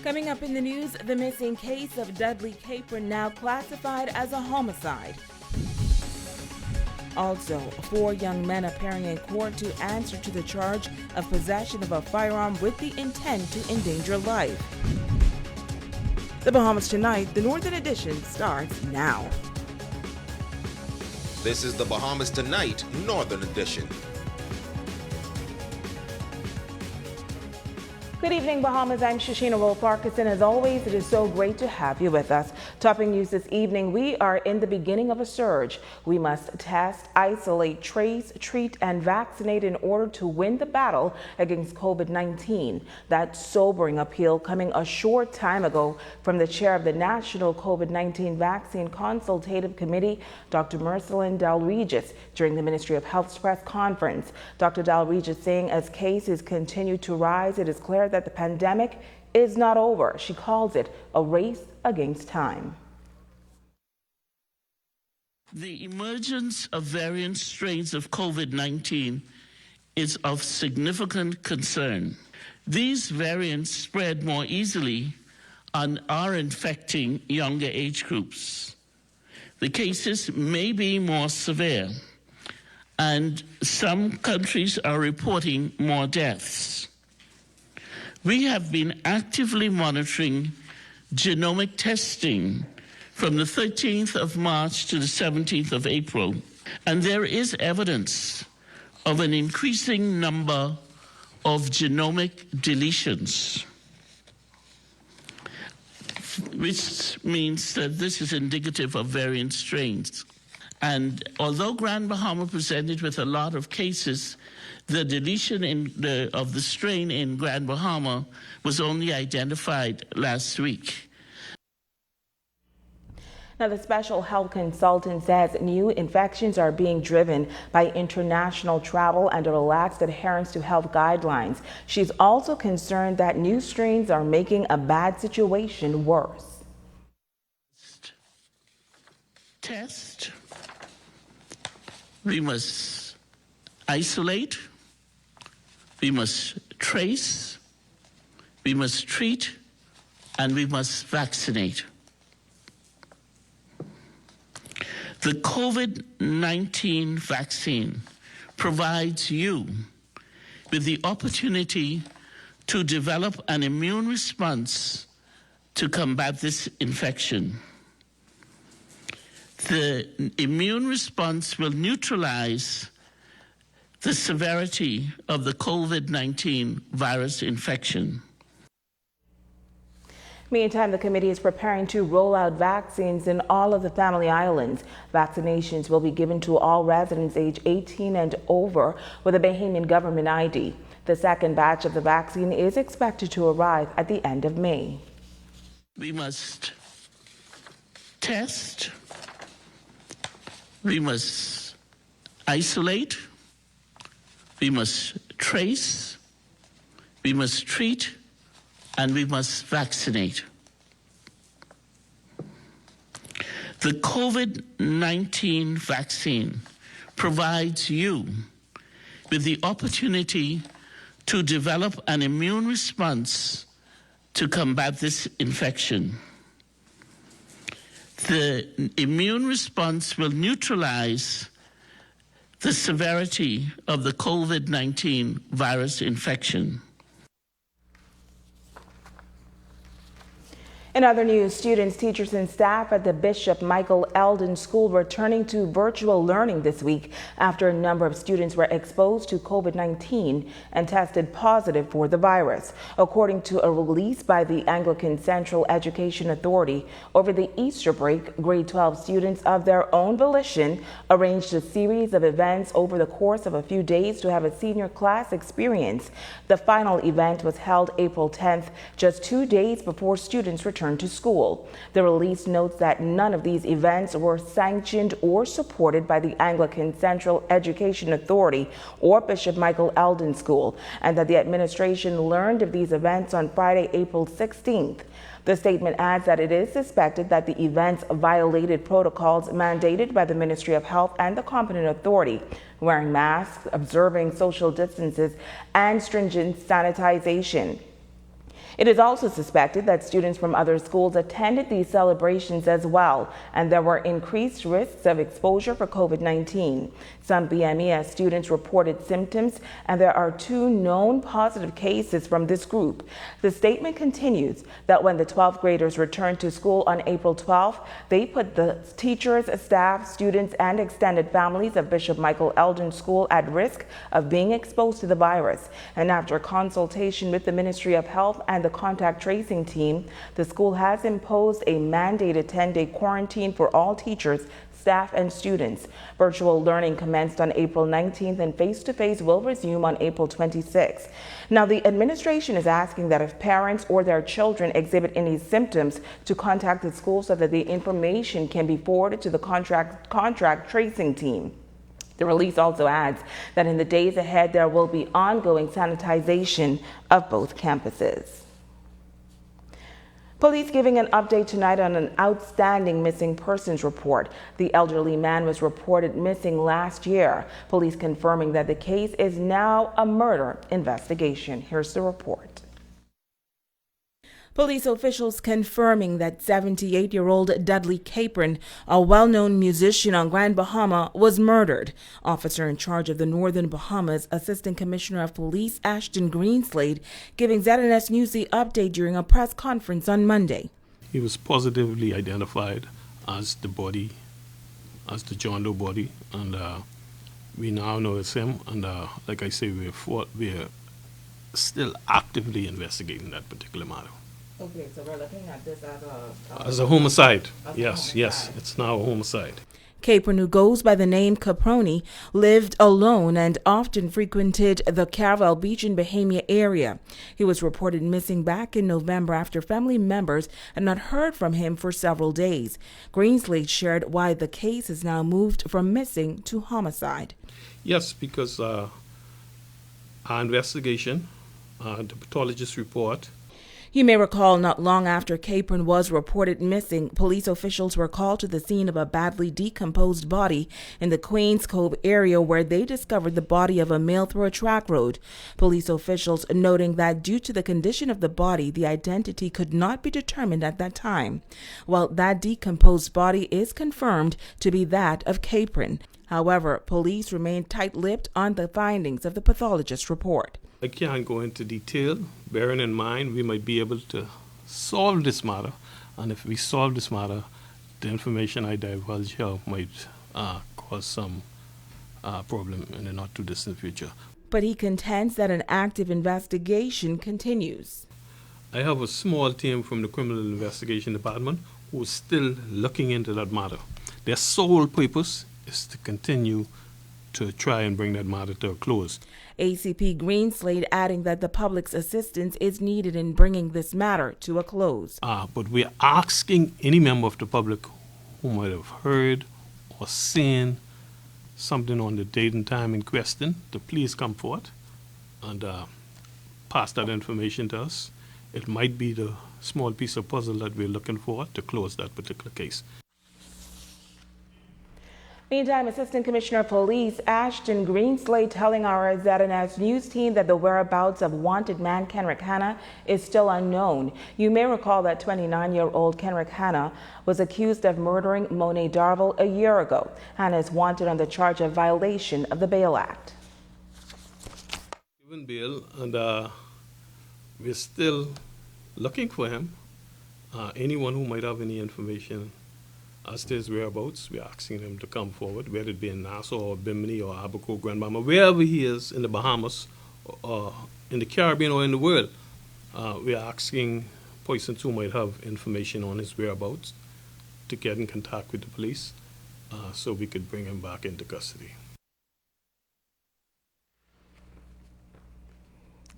Coming up in the news, the missing case of deadly caper now classified as a homicide. Also, 4 young men appearing in court to answer to the charge of possession of a firearm with the intent to endanger life. The Bahamas Tonight, the Northern Edition, starts now. This is the Bahamas Tonight, Northern Edition. Good evening, Bahamas. I'm Shashina Roll-Farquharson. As always, it is so great to have you with us. Topping news this evening, we are in the beginning of a surge. We must test, isolate, trace, treat, and vaccinate in order to win the battle against COVID-19. That sobering appeal coming a short time ago from the chair of the National COVID-19 Vaccine Consultative Committee, Dr. Mercelin Dalregis, during the Ministry of Health's press conference. Dr. Dalregis saying as cases continue to rise, it is clear that the pandemic is not over. She calls it a race against time. The emergence of variant strains of COVID-19 is of significant concern. These variants spread more easily and are infecting younger age groups. The cases may be more severe, and some countries are reporting more deaths. We have been actively monitoring genomic testing from the 13th of March to the 17th of April, and there is evidence of an increasing number of genomic deletions, which means that this is indicative of variant strains. And although Grand Bahama presented with a lot of cases, the deletion of the strain in Grand Bahama was only identified last week. Now, the special health consultant says new infections are being driven by international travel and a relaxed adherence to health guidelines. She's also concerned that new strains are making a bad situation worse. Test. We must isolate. We must trace, we must treat, and we must vaccinate. The COVID-19 vaccine provides you with the opportunity to develop an immune response to combat this infection. The immune response will neutralize the severity of the COVID-19 virus infection. Meantime, the committee is preparing to roll out vaccines in all of the Family Islands. Vaccinations will be given to all residents age 18 and over with a Bahamian government ID. The second batch of the vaccine is expected to arrive at the end of May. We must test, we must isolate, we must trace, we must treat, and we must vaccinate. The COVID-19 vaccine provides you with the opportunity to develop an immune response to combat this infection. The immune response will neutralize the severity of the COVID-19 virus infection. In other news, students, teachers, and staff at the Bishop Michael Eldon School returning to virtual learning this week after a number of students were exposed to COVID-19 and tested positive for the virus. According to a release by the Anglican Central Education Authority, over the Easter break, grade 12 students of their own volition arranged a series of events over the course of a few days to have a senior class experience. The final event was held April 10th, just 2 days before students returned to school. The release notes that none of these events were sanctioned or supported by the Anglican Central Education Authority or Bishop Michael Eldon School, and that the administration learned of these events on Friday, April 16th. The statement adds that it is suspected that the events violated protocols mandated by the Ministry of Health and the competent authority, wearing masks, observing social distances, and stringent sanitization. It is also suspected that students from other schools attended these celebrations as well, and there were increased risks of exposure for COVID-19. Some BMES students reported symptoms, and there are 2 known positive cases from this group. The statement continues that when the 12th graders returned to school on April 12th, they put the teachers, staff, students, and extended families of Bishop Michael Eldon School at risk of being exposed to the virus. And after consultation with the Ministry of Health and the contact tracing team, the school has imposed a mandated 10-day quarantine for all teachers, staff, and students. Virtual learning commenced on April 19th and face-to-face will resume on April 26th. Now, the administration is asking that if parents or their children exhibit any symptoms to contact the school so that the information can be forwarded to the contract tracing team. The release also adds that in the days ahead, there will be ongoing sanitization of both campuses. Police giving an update tonight on an outstanding missing persons report. The elderly man was reported missing last year. Police confirming that the case is now a murder investigation. Here's the report. Police officials confirming that 78-year-old Dudley Capron, a well-known musician on Grand Bahama, was murdered. Officer in charge of the Northern Bahamas, Assistant Commissioner of Police Ashton Greenslade, giving ZNS News the update during a press conference on Monday. He was positively identified as the body, as the John Doe body, and we now know it's him. And like I say, we're still actively investigating that particular matter. Okay, so we're looking at this as a homicide. Yes, it's now a homicide. Capron, who goes by the name Caproni, lived alone and often frequented the Caravel Beach and Bahamia area. He was reported missing back in November after family members had not heard from him for several days. Greenslade shared why the case is now moved from missing to homicide. Yes, because our investigation, the pathologist report. You may recall not long after Capron was reported missing, police officials were called to the scene of a badly decomposed body in the Queens Cove area where they discovered the body of a male through a track road. Police officials noting that due to the condition of the body, the identity could not be determined at that time. Well, that decomposed body is confirmed to be that of Capron. However, police remain tight-lipped on the findings of the pathologist's report. I can't go into detail, bearing in mind we might be able to solve this matter, and if we solve this matter, the information I divulge here might cause some problem in the not-too-distant future. But he contends that an active investigation continues. I have a small team from the Criminal Investigation Department who is still looking into that matter. Their sole purpose is to continue to try and bring that matter to a close. ACP Greenslade adding that the public's assistance is needed in bringing this matter to a close. But we're asking any member of the public who might have heard or seen something on the date and time in question to please come forward and pass that information to us. It might be the small piece of puzzle that we're looking for to close that particular case. Meantime, Assistant Commissioner of Police Ashton Greenslade telling our ZNS News team that the whereabouts of wanted man Kenrick Hanna is still unknown. You may recall that 29-year-old Kenrick Hanna was accused of murdering Monet Darville a year ago. Hanna is wanted on the charge of violation of the Bail Act. Given bail, and we're still looking for him. Anyone who might have any information as to his whereabouts, we're asking him to come forward, whether it be in Nassau or Bimini or Abaco, Grand Bahama, wherever he is in the Bahamas, or in the Caribbean or in the world. We're asking persons who might have information on his whereabouts to get in contact with the police so we could bring him back into custody.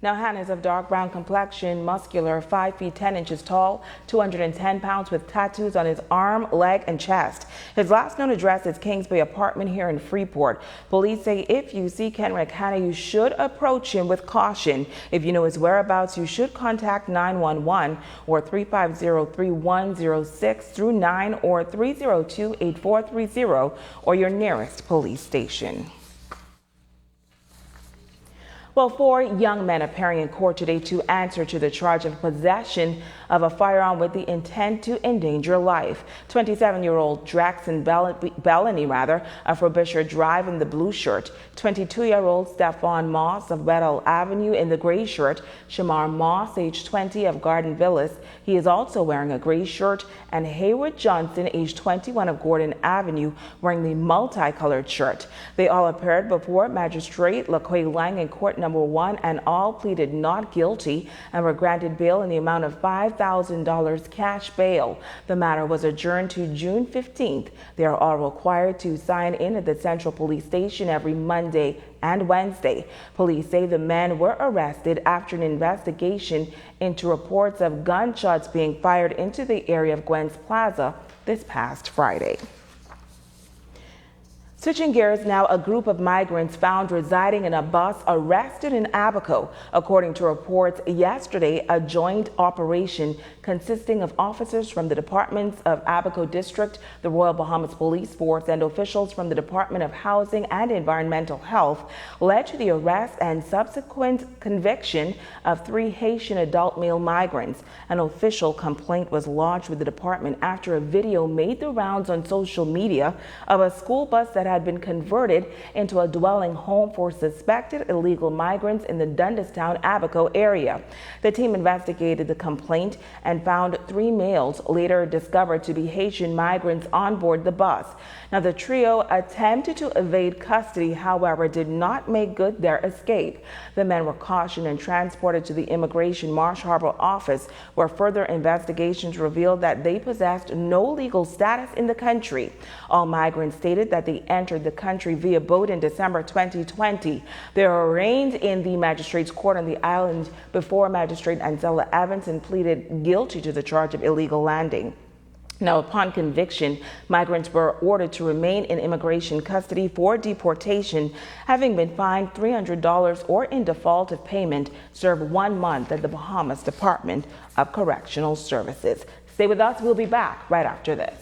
Now, Hanna is of dark brown complexion, muscular, 5 feet 10 inches tall, 210 pounds, with tattoos on his arm, leg, and chest. His last known address is Kings Bay apartment here in Freeport. Police say if you see Kenrick Hanna, you should approach him with caution. If you know his whereabouts, you should contact 911 or 350-3106-9 or 302-8430 or your nearest police station. Well, 4 young men appearing in court today to answer to the charge of possession of a firearm with the intent to endanger life. 27-year-old Draxon Bellany, of Frobisher Drive in the blue shirt. 22-year-old Stephon Moss of Weddell Avenue in the gray shirt. Shamar Moss, age 20, of Garden Villas. He is also wearing a gray shirt. And Haywood Johnson, age 21, of Gordon Avenue, wearing the multicolored shirt. They all appeared before Magistrate LaQuay Lang in court number 1 and all pleaded not guilty and were granted bail in the amount of $5,000 cash bail. The matter was adjourned to June 15th. They are all required to sign in at the Central Police Station every Monday and Wednesday. Police say the men were arrested after an investigation into reports of gunshots being fired into the area of Gwen's Plaza this past Friday. Switching gears now, a group of migrants found residing in a bus arrested in Abaco. According to reports yesterday, a joint operation consisting of officers from the departments of Abaco District, the Royal Bahamas Police Force, and officials from the Department of Housing and Environmental Health led to the arrest and subsequent conviction of 3 Haitian adult male migrants. An official complaint was lodged with the department after a video made the rounds on social media of a school bus that had been converted into a dwelling home for suspected illegal migrants in the Dundastown, Abaco area. The team investigated the complaint and found 3 males, later discovered to be Haitian migrants, on board the bus. Now, the trio attempted to evade custody, however, did not make good their escape. The men were cautioned and transported to the Immigration Marsh Harbor office, where further investigations revealed that they possessed no legal status in the country. All migrants stated that they entered the country via boat in December 2020. They were arraigned in the magistrate's court on the island before Magistrate Ansela Evans and pleaded guilty to the charge of illegal landing. Now, upon conviction, migrants were ordered to remain in immigration custody for deportation, having been fined $300 or, in default of payment, serve 1 month at the Bahamas Department of Correctional Services. Stay with us. We'll be back right after this.